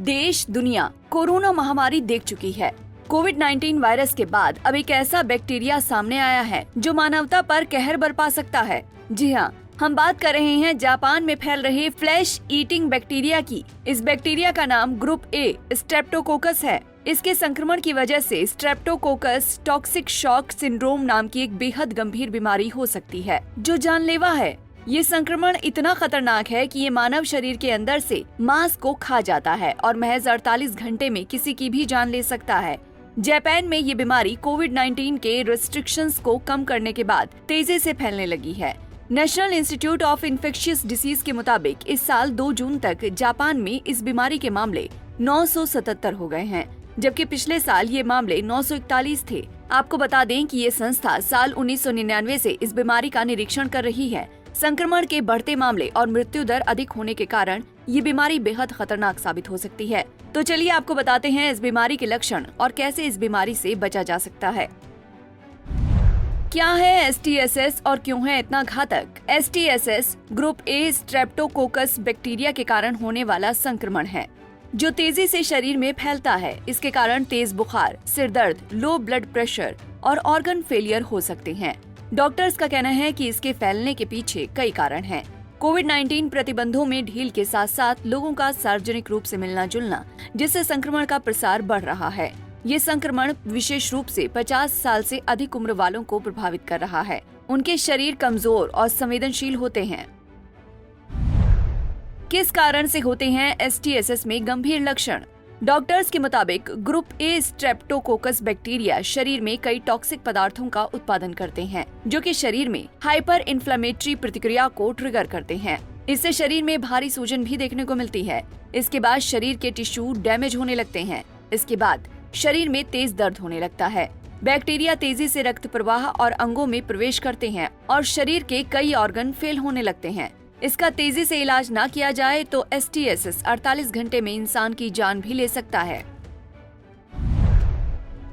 देश दुनिया कोरोना महामारी देख चुकी है। कोविड-19 वायरस के बाद अब एक ऐसा बैक्टीरिया सामने आया है जो मानवता पर कहर बरपा सकता है। जी हाँ, हम बात कर रहे हैं जापान में फैल रहे फ्लैश ईटिंग बैक्टीरिया की। इस बैक्टीरिया का नाम ग्रुप ए स्ट्रेप्टोकोकस है। इसके संक्रमण की वजह से स्ट्रेप्टोकोकस टॉक्सिक शॉक सिंड्रोम नाम की एक बेहद गंभीर बीमारी हो सकती है जो जानलेवा है। ये संक्रमण इतना खतरनाक है कि ये मानव शरीर के अंदर से मांस को खा जाता है और महज 48 घंटे में किसी की भी जान ले सकता है। जापान में ये बीमारी कोविड-19 के रेस्ट्रिक्शंस को कम करने के बाद तेजी से फैलने लगी है। National institute of infectious disease के मुताबिक इस साल 2 जून तक जापान में इस बीमारी के मामले 977 हो गए हैं, जबकि पिछले साल ये मामले 941 थे। आपको बता दें कि ये संस्था साल 1999 से इस बीमारी का निरीक्षण कर रही है। संक्रमण के बढ़ते मामले और मृत्यु दर अधिक होने के कारण ये बीमारी बेहद खतरनाक साबित हो सकती है। तो चलिए आपको बताते हैं इस बीमारी के लक्षण और कैसे इस बीमारी से बचा जा सकता है। क्या है STSS और क्यों है इतना घातक? STSS group A Streptococcus bacteria के कारण होने वाला संक्रमण है जो तेजी से शरीर में फैलता है। इसके कारण तेज बुखार, सिर दर्द, लो ब्लड प्रेशर और ऑर्गन फेलियर हो सकते हैं। डॉक्टर्स का कहना है कि इसके फैलने के पीछे कई कारण हैं। कोविड-19 प्रतिबंधों में ढील के साथ साथ लोगों का सार्वजनिक रूप से मिलना जुलना, जिससे संक्रमण का प्रसार बढ़ रहा है। ये संक्रमण विशेष रूप से 50 साल से अधिक उम्र वालों को प्रभावित कर रहा है। उनके शरीर कमजोर और संवेदनशील होते हैं। किस कारण से होते हैं STSS में गंभीर लक्षण? डॉक्टर्स के मुताबिक ग्रुप ए स्ट्रेप्टोकोकस बैक्टीरिया शरीर में कई टॉक्सिक पदार्थों का उत्पादन करते हैं जो कि शरीर में हाइपर इन्फ्लेमेटरी प्रतिक्रिया को ट्रिगर करते हैं। इससे शरीर में भारी सूजन भी देखने को मिलती है। इसके बाद शरीर के टिश्यू डैमेज होने लगते हैं। इसके बाद शरीर में तेज दर्द होने लगता है। बैक्टीरिया तेजी से रक्त प्रवाह और अंगों में प्रवेश करते हैं और शरीर के कई ऑर्गन फेल होने लगते हैं। इसका तेजी से इलाज ना किया जाए तो STSS 48 घंटे में इंसान की जान भी ले सकता है।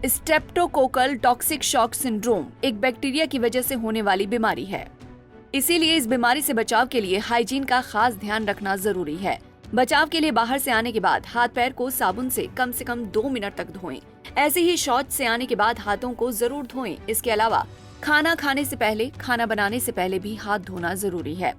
स्ट्रेप्टोकोकल टॉक्सिक शॉक सिंड्रोम एक बैक्टीरिया की वजह से होने वाली बीमारी है। इसीलिए इस बीमारी से बचाव के लिए हाइजीन का खास ध्यान रखना जरूरी है। बचाव के लिए बाहर से आने के बाद हाथ पैर को साबुन से कम 2 मिनट तक धोएं। ऐसे ही शौच से आने के बाद हाथों को जरूर धोएं। इसके अलावा खाना खाने से पहले, खाना बनाने से पहले भी हाथ धोना जरूरी है।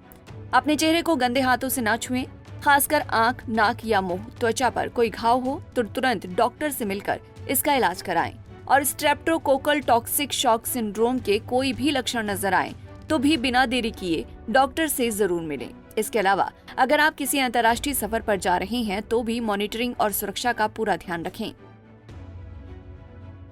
अपने चेहरे को गंदे हाथों से ना छुएं। खासकर आंख, नाक या मुंह, त्वचा पर कोई घाव हो तो तुरंत डॉक्टर से मिलकर इसका इलाज कराएं। और स्ट्रेप्टोकोकल टॉक्सिक शॉक सिंड्रोम के कोई भी लक्षण नजर आए तो भी बिना देरी किए डॉक्टर से जरूर मिलें। इसके अलावा अगर आप किसी अंतर्राष्ट्रीय सफर पर जा रहे हैं तो भी मॉनिटरिंग और सुरक्षा का पूरा ध्यान रखें।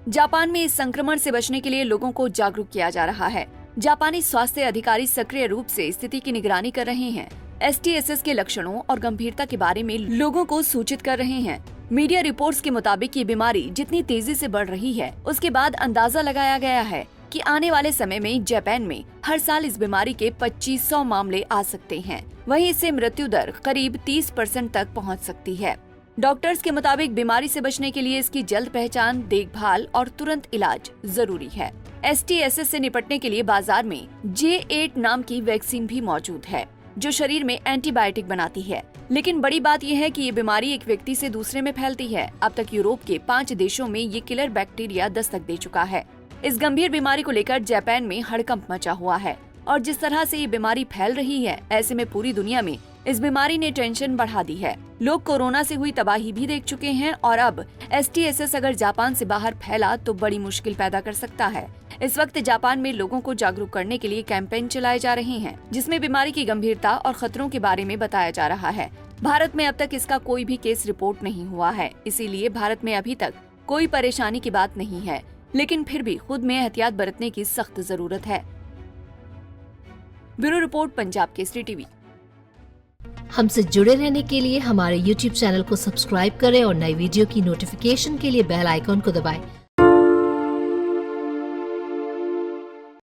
जापान में इस संक्रमण से बचने के लिए लोगों को जागरूक किया जा रहा है। जापानी स्वास्थ्य अधिकारी सक्रिय रूप से स्थिति की निगरानी कर रहे हैं। STSS के लक्षणों और गंभीरता के बारे में लोगों को सूचित कर रहे हैं। मीडिया रिपोर्ट्स के मुताबिक ये बीमारी जितनी तेजी से बढ़ रही है, उसके बाद अंदाजा लगाया गया है कि आने वाले समय में जापान में हर साल इस बीमारी के 2500 मामले आ सकते हैं। वहीं इससे मृत्यु दर करीब 30% तक पहुंच सकती है। डॉक्टर्स के मुताबिक बीमारी से बचने के लिए इसकी जल्द पहचान, देखभाल और तुरंत इलाज जरूरी है। STSS से निपटने के लिए बाजार में J8 नाम की वैक्सीन भी मौजूद है जो शरीर में एंटीबायोटिक बनाती है। लेकिन बड़ी बात यह है कि ये बीमारी एक व्यक्ति से दूसरे में फैलती है। अब तक यूरोप के 5 देशों में ये किलर बैक्टीरिया दस्तक दे चुका है। इस गंभीर बीमारी को लेकर जापान में हड़कंप मचा हुआ है और जिस तरह से ये बीमारी फैल रही है, ऐसे में पूरी दुनिया में इस बीमारी ने टेंशन बढ़ा दी है। लोग कोरोना से हुई तबाही भी देख चुके हैं और अब STSS अगर जापान से बाहर फैला तो बड़ी मुश्किल पैदा कर सकता है। इस वक्त जापान में लोगों को जागरूक करने के लिए कैंपेन चलाए जा रहे हैं जिसमें बीमारी की गंभीरता और खतरों के बारे में बताया जा रहा है। भारत में अब तक इसका कोई भी केस रिपोर्ट नहीं हुआ है, इसीलिए भारत में अभी तक कोई परेशानी की बात नहीं है, लेकिन फिर भी खुद में एहतियात बरतने की सख्त जरूरत है। Bureau report, Punjab Kesari TV. हमसे जुड़े रहने के लिए हमारे YouTube चैनल को सब्सक्राइब करें और नई वीडियो की नोटिफिकेशन के लिए बेल आइकॉन को दबाएं।